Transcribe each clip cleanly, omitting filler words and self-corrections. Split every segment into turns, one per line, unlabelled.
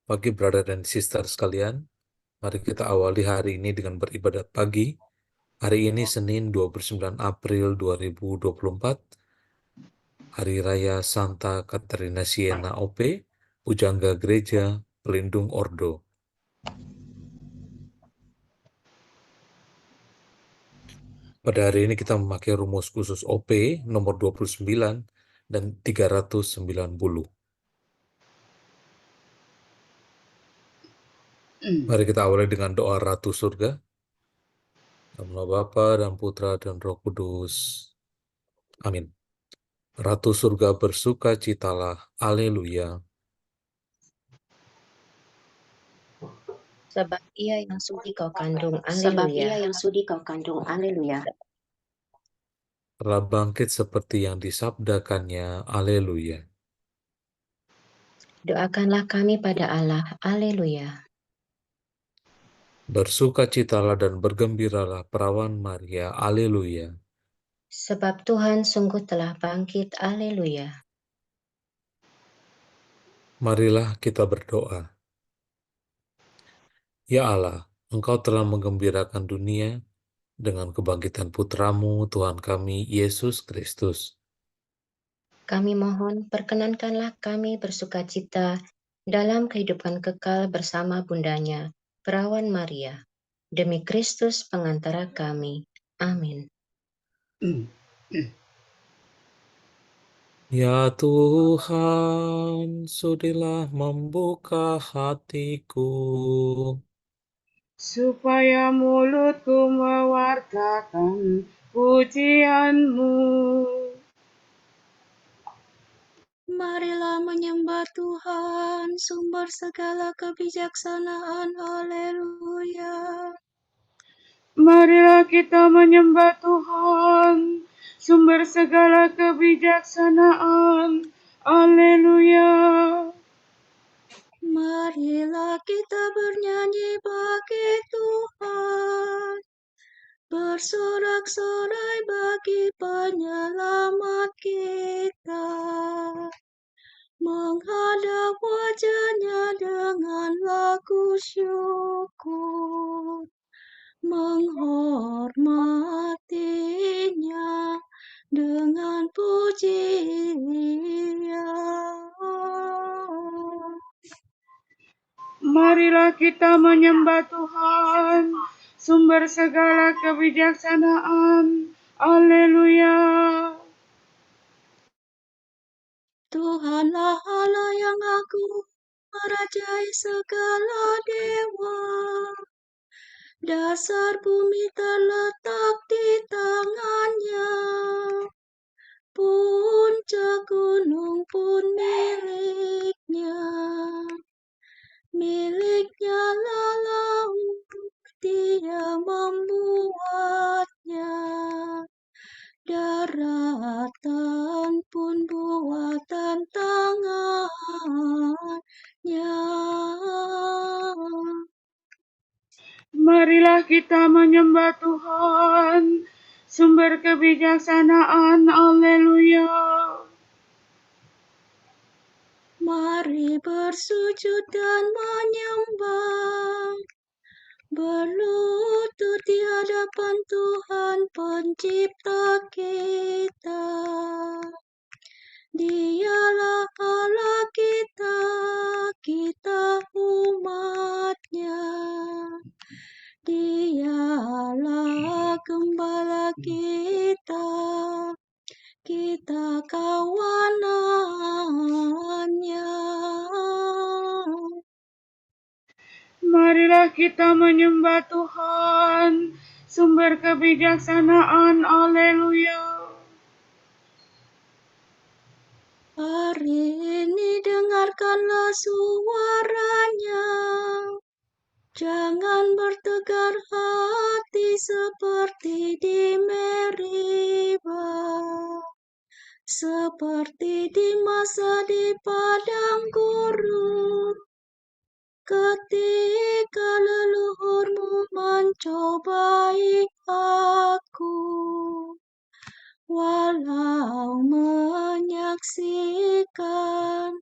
Pagi brother dan sister sekalian, mari kita awali hari ini dengan beribadat pagi. Hari ini Senin 29 April 2024, Hari Raya Santa Katerina Siena OP, Pujangga Gereja Pelindung Ordo. Pada hari ini kita memakai rumus khusus OP nomor 29 dan 390. Mari kita awali dengan doa Ratu Surga. Dalam nama Bapa dan Putra dan Roh Kudus. Amin. Ratu Surga bersukacitalah. Haleluya.
Sebab ia yang sudi kau kandung,
Sebab
haleluya.
ia yang sudi kau kandung, haleluya.
Telah bangkit seperti yang disabdakannya, haleluya.
Doakanlah kami pada Allah, haleluya.
Bersukacitalah dan bergembiralah perawan Maria, haleluya.
Sebab Tuhan sungguh telah bangkit, haleluya.
Marilah kita berdoa. Ya Allah, Engkau telah menggembirakan dunia dengan kebangkitan Putramu, Tuhan kami, Yesus Kristus.
Kami mohon, perkenankanlah kami bersukacita dalam kehidupan kekal bersama bundanya, perawan Maria. Demi Kristus pengantara kami. Amin.
Ya Tuhan, sudilah membuka hatiku,
supaya mulutku mewartakan pujian-Mu.
Marilah menyembah Tuhan, sumber segala kebijaksanaan, haleluya.
Marilah kita menyembah Tuhan, sumber segala kebijaksanaan. Haleluya.
Marilah kita bernyanyi bagi Tuhan, bersorak-sorai bagi penyelamat kita, menghadap wajah-Nya dengan lagu syukur, menghormatinya dengan pujian.
Marilah kita menyembah Tuhan, sumber segala kebijaksanaan. Haleluya.
Tuhanlah Allah yang agung, merajai segala dewa. Dasar bumi terletak di tangan-Nya, puncak gunung pun milik-Nya. Milik-Nya lah laut, Dia membuatnya. Daratan pun buatan tangan-Nya.
Marilah kita menyembah Tuhan, sumber kebijaksanaan. Haleluya.
Mari bersujud dan menyembah, berlutut di hadapan Tuhan Pencipta kita. Dialah Allah kita, kita umat-Nya. Dialah Gembala kita, kita kawanan-Nya.
Marilah kita menyembah Tuhan, sumber kebijaksanaan. Haleluya.
Hari ini dengarkanlah suara-Nya. Jangan bertegar hati seperti di Meribah, seperti di masa di padang gurun, ketika leluhurmu mencobai aku. Walau menyaksikan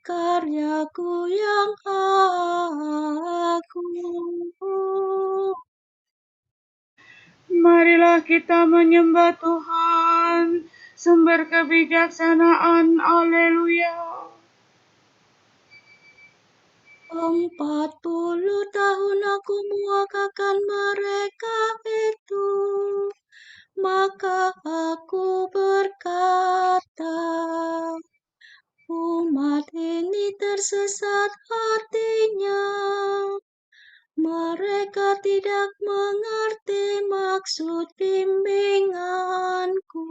karyaku yang agung.
Marilah kita menyembah Tuhan, sumber kebijaksanaan. Haleluya.
40 tahun aku muakakan mereka itu, maka aku berkata, umat ini tersesat hatinya. Mereka tidak mengerti maksud bimbinganku.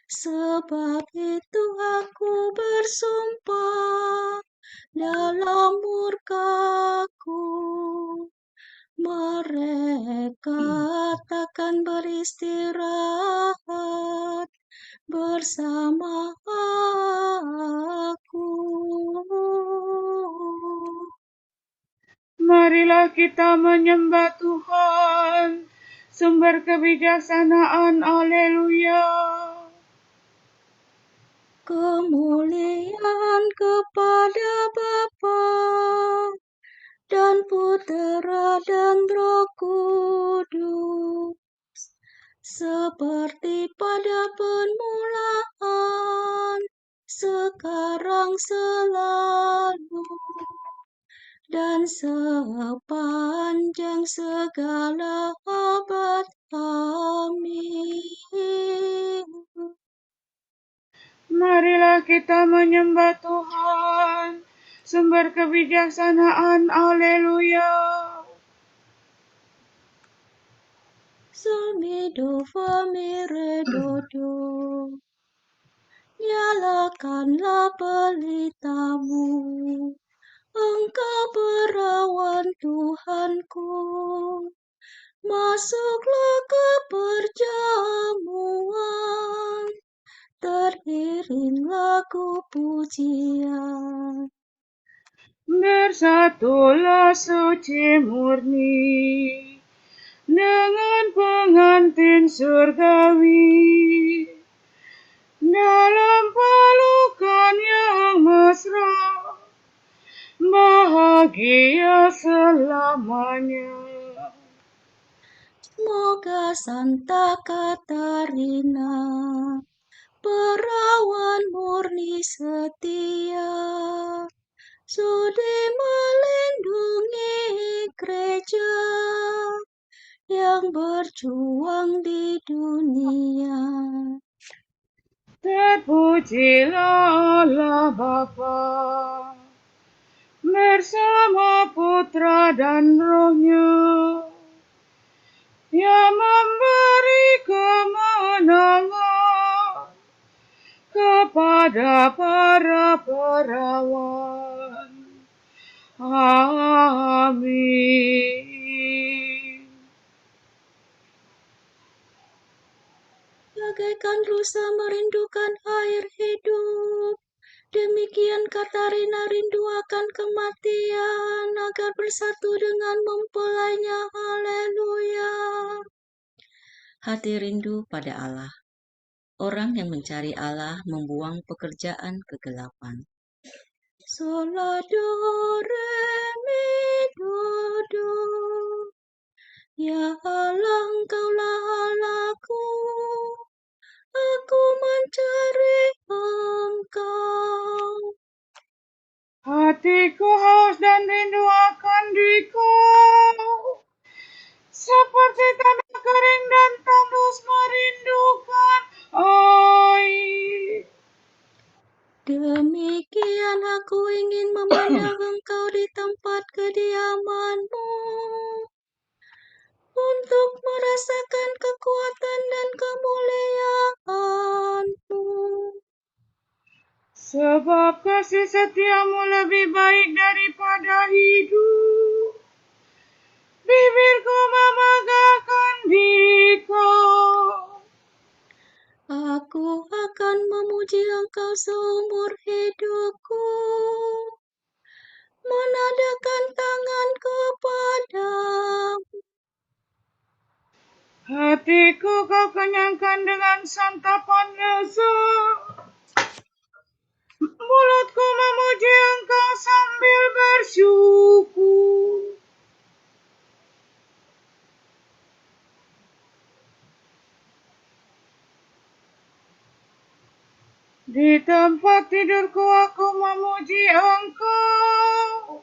Sebab itu aku bersumpah dalam murkaku, mereka takkan beristirahat bersama aku.
Marilah kita menyembah Tuhan, sumber kebijaksanaan. Haleluya.
Kemuliaan kepada Bapa dan Putera dan Roh Kudus, seperti pada permulaan, sekarang, selalu, dan sepanjang segala abad. Amin.
Marilah kita menyembah Tuhan, sumber kebijaksanaan. Haleluya.
Salmi do fa mi re do do. Nyalakanlah pelitamu, Engkau perawan Tuhanku. Masuklah ke perjamuan, teriring lagu pujian.
Bersatulah suci murni dengan pengantin surgawi dalam pelukan yang mesra, bahagia selamanya.
Semoga Santa Katarina, perawan murni setia, sudi melindungi gereja yang berjuang di dunia.
Terpujilah Allah Bapa bersama Putra dan Roh-Nya, yang memberi kemenangan kepada para perawan. Amin.
Bagaikan rusa merindukan air hidup, demikian Katarina rindu akan kematian agar bersatu dengan mempelainya. Haleluya. Hati rindu pada Allah. Orang yang mencari Allah membuang pekerjaan kegelapan. Sol la do re mi do do. Ya Allah, Engkaulah Allahku. Aku mencari Engkau.
Hatiku haus dan rindu akan Dikau, seperti tanah kering dan tandus merindukan air.
Demikian aku ingin memandang Engkau di tempat kediaman-Mu, untuk merasakan kekuatan dan kemuliaan-Mu.
Sebab kasih setiamu lebih baik daripada hidup, bibirku memegahkan Dikau.
Aku akan memuji Engkau seumur hidupku, menadahkan tangan kepadamu.
Hatiku kau kenyangkan dengan santapan lezat, Mulutku memuji Engkau sambil bersyukur. Di tempat tidurku aku memuji Engkau.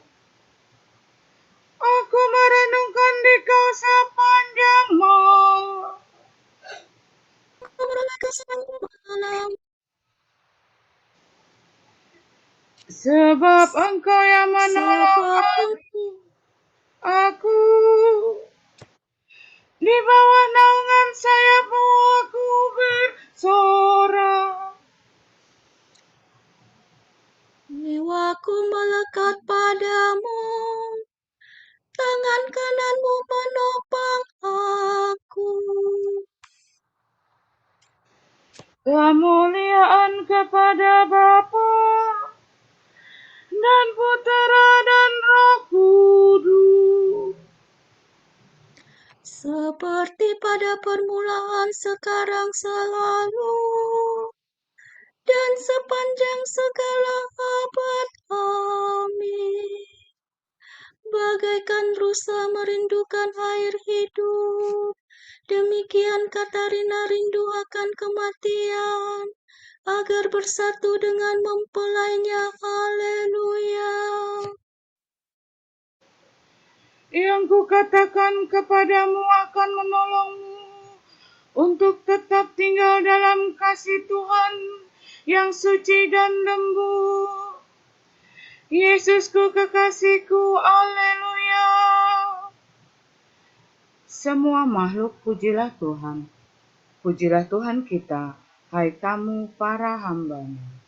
Aku merenungkan Dikau sepanjang malam.
Aku merenungkan sepanjang malam.
Sebab Engkau yang menolong aku. Di bawah naungan sayap-Mu aku bersorak.
Jiwaku melekat padamu, tangan kananmu menopang aku.
Kemuliaan kepada Bapa dan Putera dan Roh Kudus.
Seperti pada permulaan, sekarang, selalu, dan sepanjang segala abad. Amin. Bagaikan rusa merindukan air hidup, demikian Katarina rindu akan kematian, agar bersatu dengan mempelainya. Haleluya.
Yang kukatakan kepadamu akan menolongmu untuk tetap tinggal dalam kasih Tuhan yang suci dan lembut. Yesusku kekasihku, haleluya. Semua makhluk pujilah Tuhan. Pujilah Tuhan kita, hai kamu para hamba-Nya.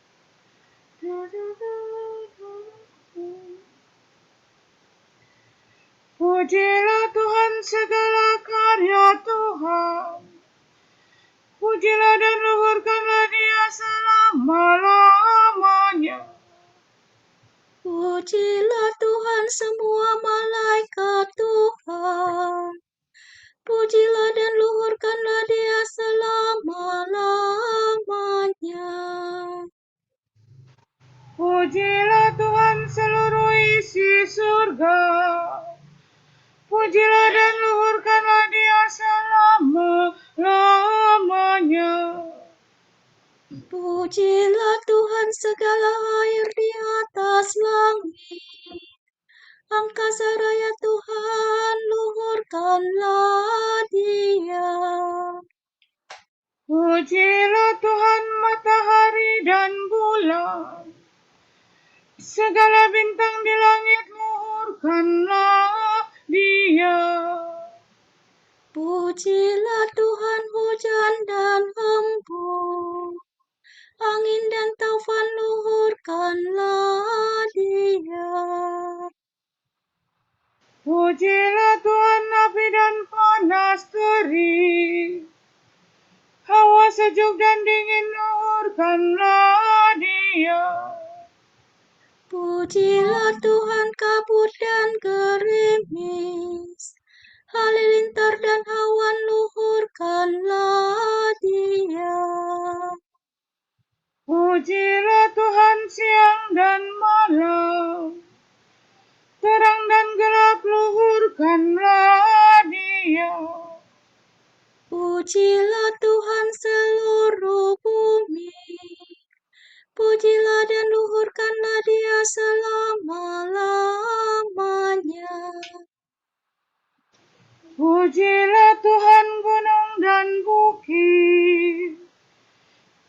Pujilah Tuhan segala karya Tuhan. Pujilah dan luhurkanlah Dia selama-lamanya.
Pujilah Tuhan semua malaikat Tuhan. Pujilah dan luhurkanlah Dia selama-lamanya.
Pujilah Tuhan seluruh isi surga. Pujilah dan luhurkanlah Dia selama-lamanya.
Pujilah Tuhan segala air di atas langit. Angkasa raya Tuhan, luhurkanlah Dia.
Pujilah Tuhan matahari dan bulan. Segala bintang di langit luhurkanlah Dia.
Pujilah Tuhan hujan dan embun. Angin dan taufan luhurkanlah Dia.
Pujilah Tuhan api dan panas terik. Hawa sejuk dan dingin luhurkanlah Dia.
Pujilah Tuhan kabut dan gerimis. Halilintar dan awan luhurkanlah Dia.
Pujilah Tuhan siang dan malam. Terang dan gelap luhurkanlah Dia.
Pujilah Tuhan seluruh bumi. Pujilah dan luhurkanlah Dia selama-lamanya.
Pujilah Tuhan gunung dan bukit.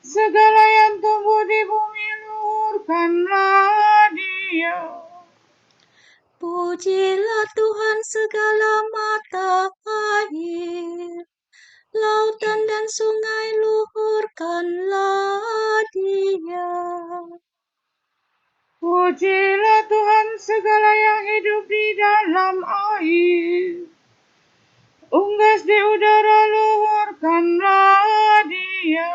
Segala yang tumbuh di bumi luhurkanlah Dia.
Pujilah Tuhan segala mata air. Lautan dan sungai luhurkanlah Dia.
Pujilah Tuhan segala yang hidup di dalam air. Unggas di udara luhurkanlah Dia.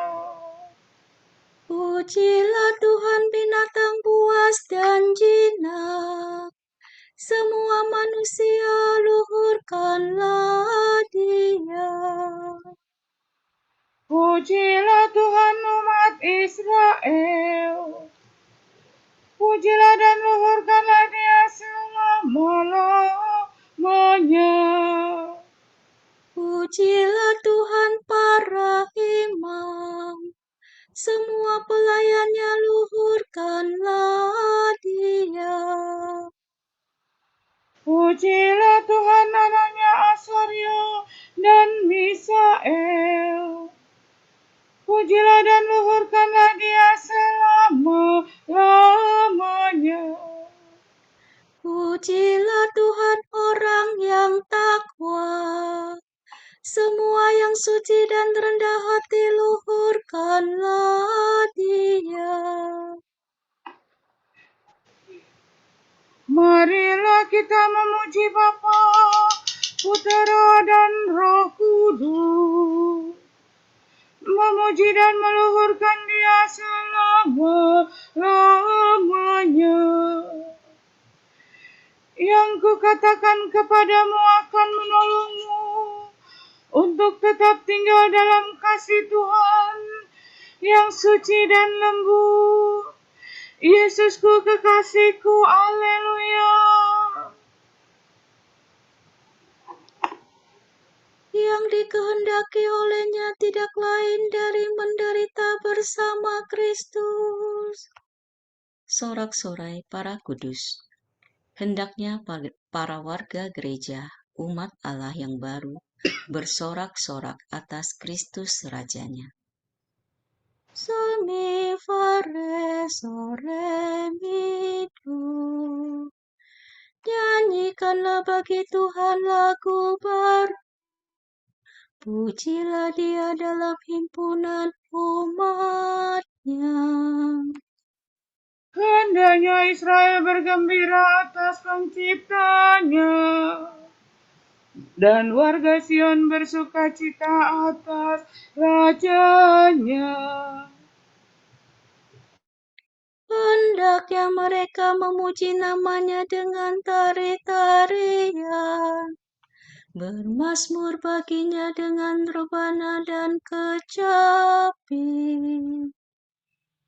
Pujilah Tuhan binatang buas dan jinak. Semua manusia luhurkanlah Dia.
Pujilah Tuhan umat Israel. Pujilah dan luhurkanlah Dia selama-lamanya.
Pujilah Tuhan para imam, semua pelayannya luhurkanlah Dia.
Pujilah Tuhan anaknya Asaria dan Misael. Pujilah dan luhurkanlah Dia selama-lamanya.
Pujilah Tuhan orang yang takwa, semua yang suci dan rendah hati luhurkanlah Dia.
Marilah kita memuji Bapa, Putera dan Roh Kudus. Memuji dan meluhurkan Dia selama-lamanya. Yang kukatakan kepadamu akan menolongmu untuk tetap tinggal dalam kasih Tuhan yang suci dan lembut. Yesusku kekasihku, haleluya.
Yang dikehendaki olehnya tidak lain dari menderita bersama Kristus. Sorak-sorai para kudus. Hendaknya para warga gereja, umat Allah yang baru, bersorak-sorak atas Kristus Rajanya. Soli fare sore midu. Nyanyikanlah bagi Tuhan lagu baru. Pujilah Dia dalam himpunan umat-Nya.
Hendaknya Israel bergembira atas penciptanya, dan warga Sion bersukacita atas rajanya.
Hendaknya mereka memuji namanya dengan tari-tarian, bermazmur baginya dengan rebana dan kecapi.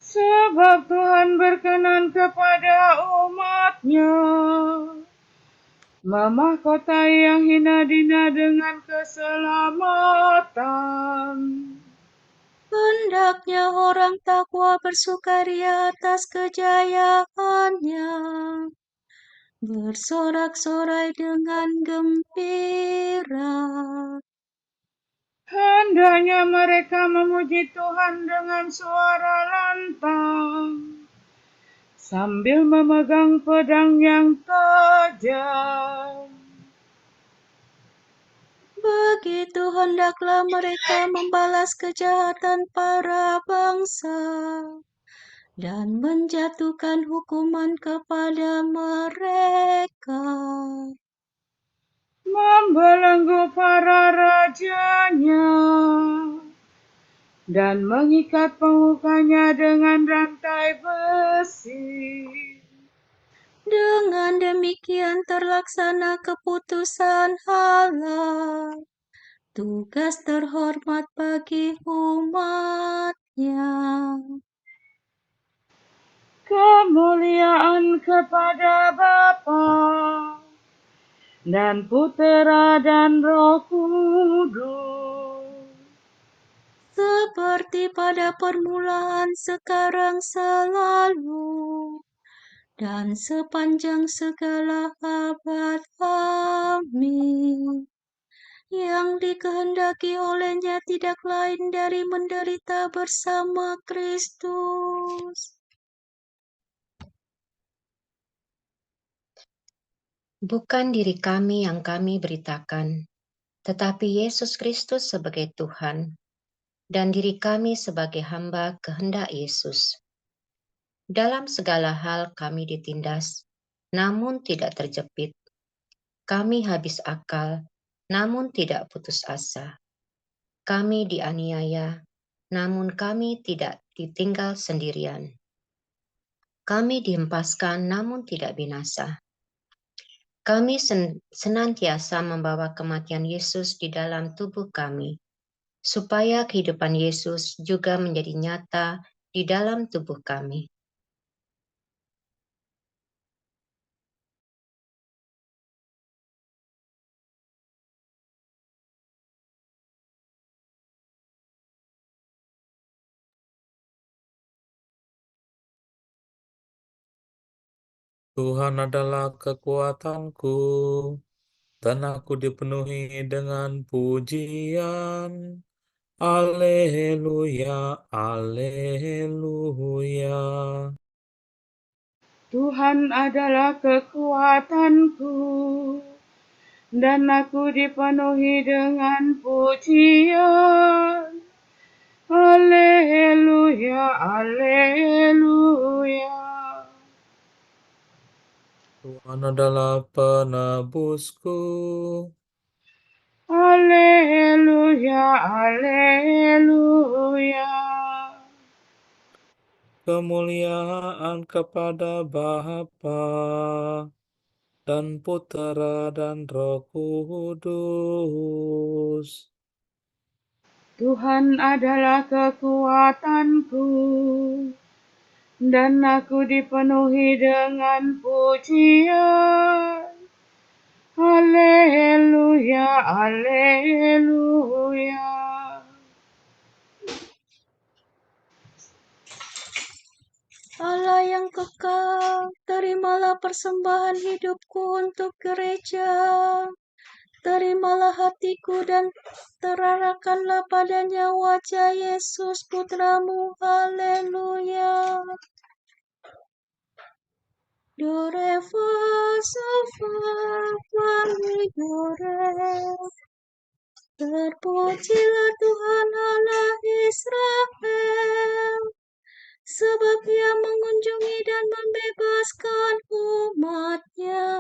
Sebab Tuhan berkenan kepada umat-Nya, memahkotai yang hina dina dengan keselamatan.
Hendaknya orang takwa bersukaria atas kejayaannya, bersorak-sorai dengan gembira.
Hendaknya mereka memuji Tuhan dengan suara lantang, sambil memegang pedang yang tajam.
Begitu hendaklah mereka membalas kejahatan para bangsa dan menjatuhkan hukuman kepada mereka.
Membelenggu para rajanya dan mengikat pemukanya dengan rantai besi.
Dengan demikian terlaksana keputusan Allah, tugas terhormat bagi umat-Nya.
Kemuliaan kepada Bapa dan Putera dan Roh Kudus,
Seperti pada permulaan, sekarang, selalu, dan sepanjang segala abad. Amin. Yang dikehendaki olehnya tidak lain dari menderita bersama Kristus.
Bukan diri kami yang kami beritakan, tetapi Yesus Kristus sebagai Tuhan, dan diri kami sebagai hamba kehendak Yesus. Dalam segala hal kami ditindas, namun tidak terjepit. Kami habis akal, namun tidak putus asa. Kami dianiaya, namun kami tidak ditinggal sendirian. Kami dihempaskan, namun tidak binasa. Kami senantiasa membawa kematian Yesus di dalam tubuh kami, supaya kehidupan Yesus juga menjadi nyata di dalam tubuh kami.
Tuhan adalah kekuatanku, dan aku dipenuhi dengan pujian. Haleluya, haleluya.
Tuhan adalah kekuatanku, dan aku dipenuhi dengan pujian. Haleluya, haleluya.
Tuhan adalah penebusku,
Haleluya, haleluya.
kemuliaan kepada Bapa dan Putera dan Roh Kudus.
Tuhan adalah kekuatanku, dan aku dipenuhi dengan pujian. Haleluya, haleluya.
Allah yang kekal, terimalah persembahan hidupku untuk gereja. Terimalah hatiku dan terarahkanlah padanya wajah Yesus Putramu. Haleluya. Do, re, fa, sol, fa, mi, do, re. Terpujilah Tuhan Allah Israel, sebab Ia mengunjungi dan membebaskan umat-Nya.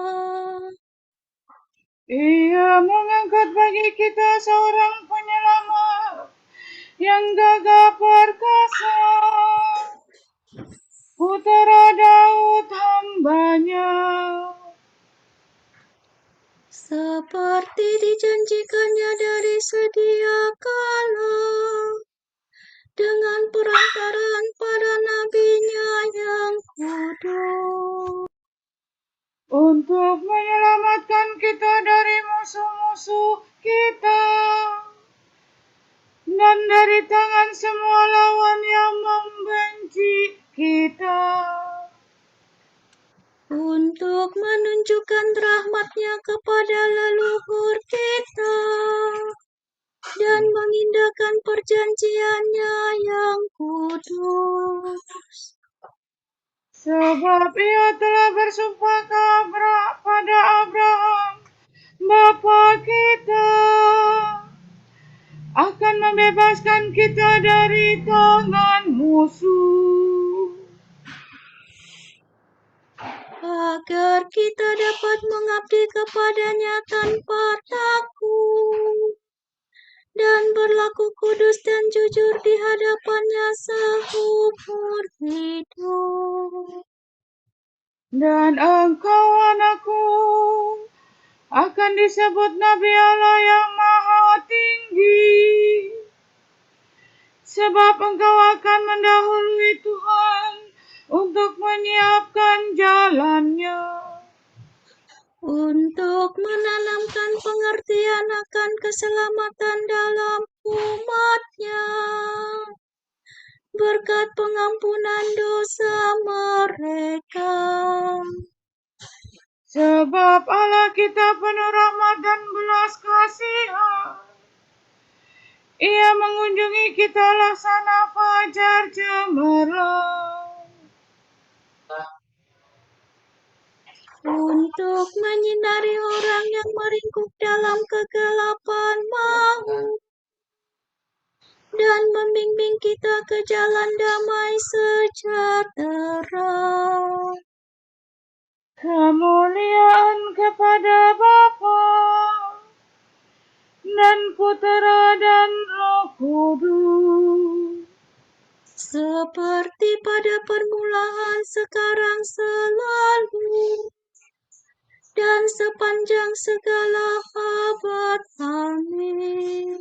Ia mengangkat bagi kita seorang penyelamat yang gagah perkasa, Putera Daud hambanya.
Seperti dijanjikannya dari sedia kala, dengan perantaraan para nabinya yang kudus.
Untuk menyelamatkan kita dari musuh-musuh kita, dan dari tangan semua lawan yang membenci kita.
Untuk menunjukkan rahmat-Nya kepada leluhur kita, dan mengindahkan perjanjian-Nya yang kudus.
Sebab Ia telah bersumpah pada Abraham, bapa kita, akan membebaskan kita dari tangan musuh,
agar kita dapat mengabdi kepada-Nya tanpa takut, dan berlaku kudus dan jujur di hadapan-Nya seumur hidup.
dan engkau, anakku, akan disebut Nabi Allah yang Maha Tinggi, sebab engkau akan mendahului Tuhan untuk menyiapkan jalan-Nya,
Untuk menanamkan pengertian akan keselamatan dalam umat-Nya, berkat pengampunan dosa mereka.
sebab Allah kita penuh rahmat dan belas kasihan. Ia mengunjungi kita laksana fajar cemerlang,
Untuk menyinari orang yang meringkuk dalam kegelapan maut, dan membimbing kita ke jalan damai sejahtera.
kemuliaan kepada Bapa dan Putera dan Roh Kudus,
Seperti pada permulaan, sekarang, selalu, dan sepanjang segala abad. Amin.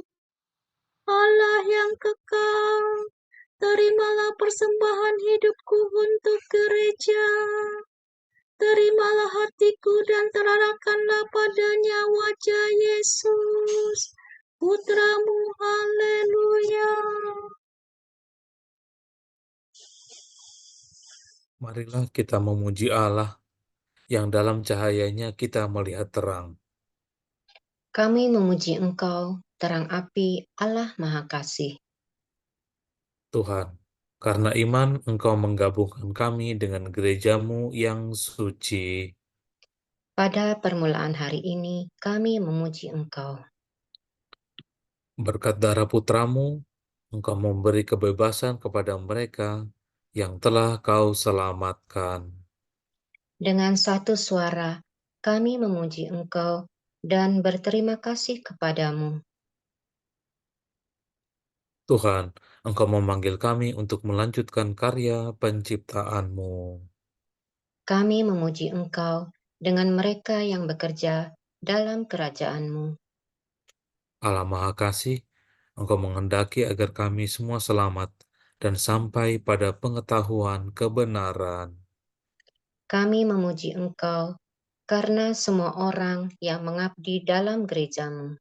Allah yang kekal, terimalah persembahan hidupku untuk gereja. Terimalah hatiku dan terarahkanlah padanya wajah Yesus, Putramu. Haleluya.
Marilah kita memuji Allah yang dalam cahayanya kita melihat terang.
Kami memuji Engkau, terang api Allah Maha Kasih.
Tuhan, karena iman Engkau menggabungkan kami dengan gerejamu yang suci.
Pada permulaan hari ini, kami memuji Engkau.
Berkat darah putramu, Engkau memberi kebebasan kepada mereka yang telah Kau selamatkan.
Dengan satu suara, kami memuji Engkau dan berterima kasih kepadamu.
Tuhan, Engkau memanggil kami untuk melanjutkan karya penciptaan-Mu.
Kami memuji Engkau dengan mereka yang bekerja dalam kerajaan-Mu.
Allah Maha Kasih, Engkau menghendaki agar kami semua selamat dan sampai pada pengetahuan kebenaran.
Kami memuji Engkau karena semua orang yang mengabdi dalam gereja-Mu.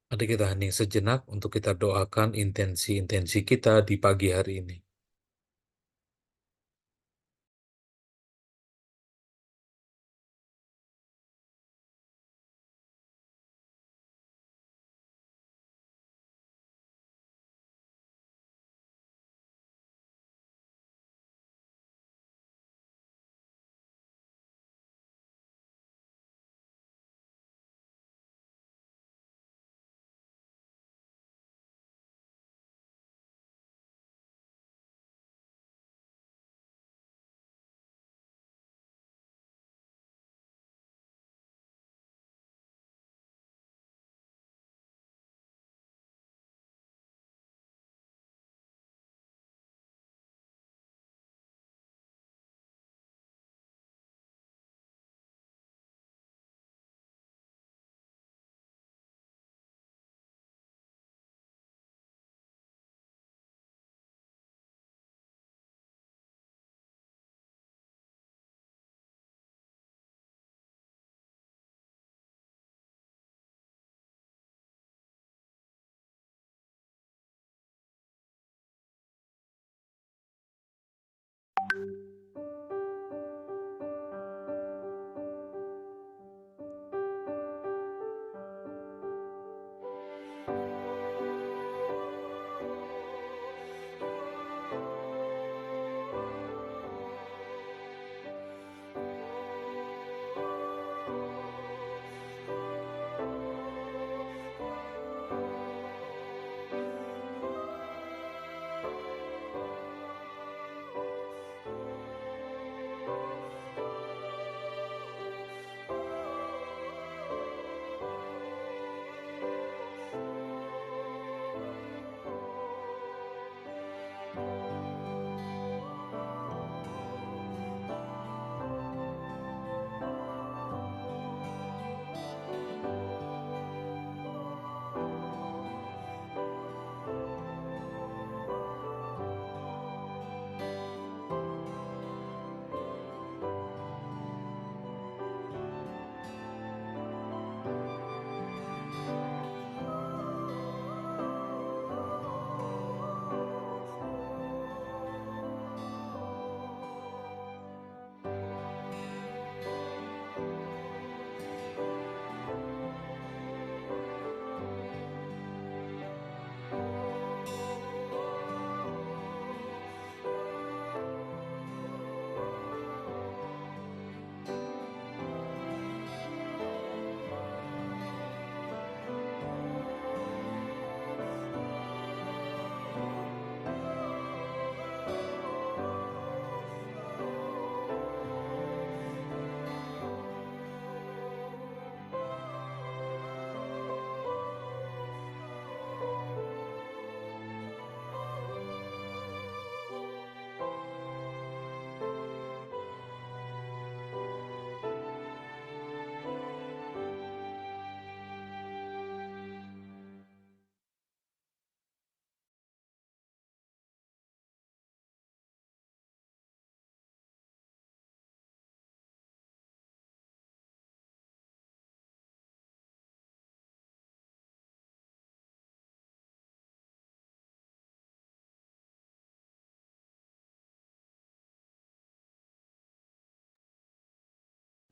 Mari kita hening sejenak untuk kita doakan intensi-intensi kita di pagi hari ini.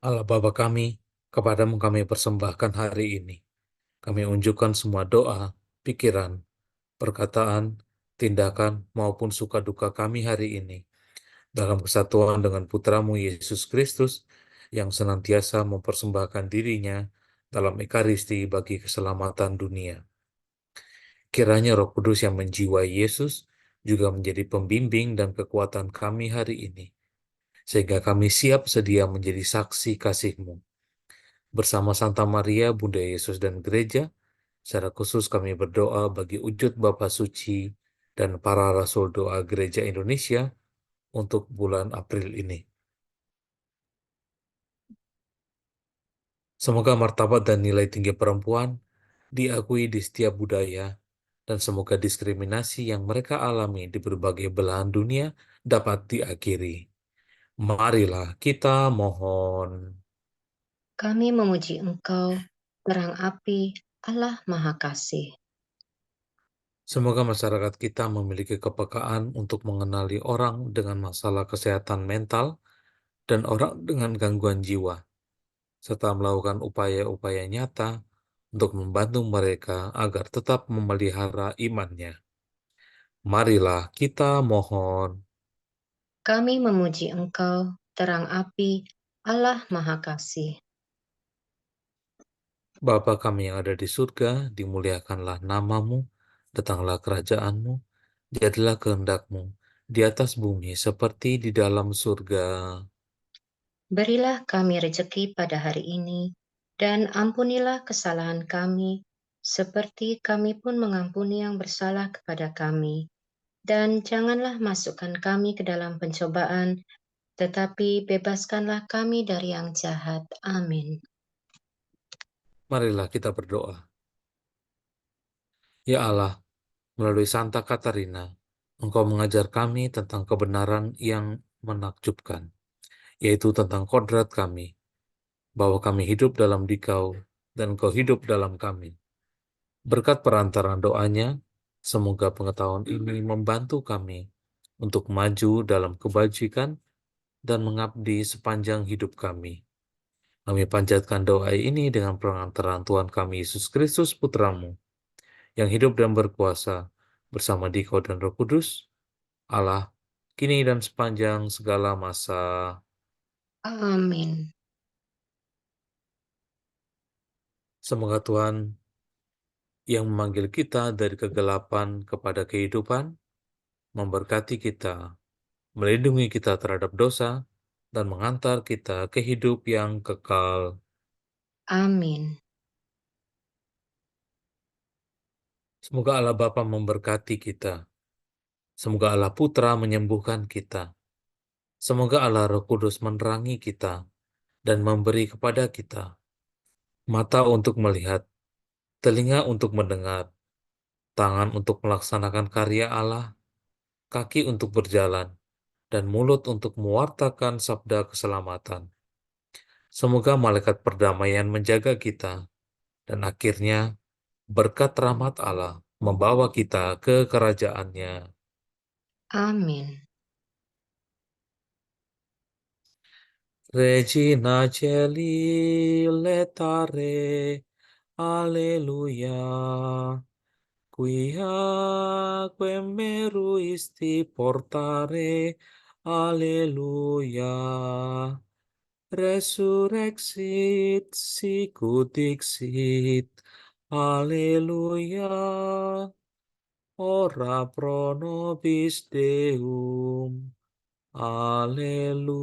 Allah Bapa kami, kepadamu kami persembahkan hari ini. Kami unjukkan semua doa, pikiran, perkataan, tindakan, maupun suka duka kami hari ini, dalam kesatuan dengan Putramu Yesus Kristus, yang senantiasa mempersembahkan dirinya dalam Ekaristi bagi keselamatan dunia. Kiranya Roh Kudus yang menjiwai Yesus juga menjadi pembimbing dan kekuatan kami hari ini, sehingga kami siap sedia menjadi saksi kasih-Mu. Bersama Santa Maria, Bunda Yesus dan Gereja, secara khusus kami berdoa bagi wujud Bapa Suci dan para Rasul Doa Gereja Indonesia untuk bulan April ini. Semoga martabat dan nilai tinggi perempuan diakui di setiap budaya, dan semoga diskriminasi yang mereka alami di berbagai belahan dunia dapat diakhiri. Marilah kita mohon.
Kami memuji Engkau, terang api Allah Maha Kasih.
Semoga masyarakat kita memiliki kepekaan untuk mengenali orang dengan masalah kesehatan mental dan orang dengan gangguan jiwa, serta melakukan upaya-upaya nyata untuk membantu mereka agar tetap memelihara imannya. Marilah kita mohon.
Kami memuji Engkau, terang api Allah Maha Kasih.
Bapa kami yang ada di surga, dimuliakanlah namamu, datanglah kerajaanmu, jadilah kehendak-Mu di atas bumi seperti di dalam surga.
Berilah kami rejeki pada hari ini, dan ampunilah kesalahan kami, seperti kami pun mengampuni yang bersalah kepada kami. Dan janganlah masukkan kami ke dalam pencobaan, tetapi bebaskanlah kami dari yang jahat. Amin.
Marilah kita berdoa. Ya Allah, melalui Santa Katarina, Engkau mengajar kami tentang kebenaran yang menakjubkan, yaitu tentang kodrat kami, bahwa kami hidup dalam Dikau dan Engkau hidup dalam kami. Berkat perantaraan doanya, semoga pengetahuan ini membantu kami untuk maju dalam kebajikan dan mengabdi sepanjang hidup kami. Kami panjatkan doa ini dengan perantaraan Tuhan kami Yesus Kristus, Putramu, yang hidup dan berkuasa bersama Dikau dan Roh Kudus, Allah, kini dan sepanjang segala masa.
Amin.
Semoga Tuhan yang memanggil kita dari kegelapan kepada kehidupan, memberkati kita, melindungi kita terhadap dosa, dan mengantar kita ke hidup yang kekal.
Amin.
Semoga Allah Bapa memberkati kita. Semoga Allah Putra menyembuhkan kita. Semoga Allah Roh Kudus menerangi kita dan memberi kepada kita mata untuk melihat, telinga untuk mendengar, tangan untuk melaksanakan karya Allah, kaki untuk berjalan, dan mulut untuk mewartakan sabda keselamatan. Semoga malaikat perdamaian menjaga kita, dan akhirnya berkat rahmat Allah membawa kita ke kerajaannya.
Amin.
Regina Celi letare, alleluia. Quia quem meruisti portare, alleluia. Resurrexit sicut dixit, alleluia. Ora pro nobis Deum, alleluia.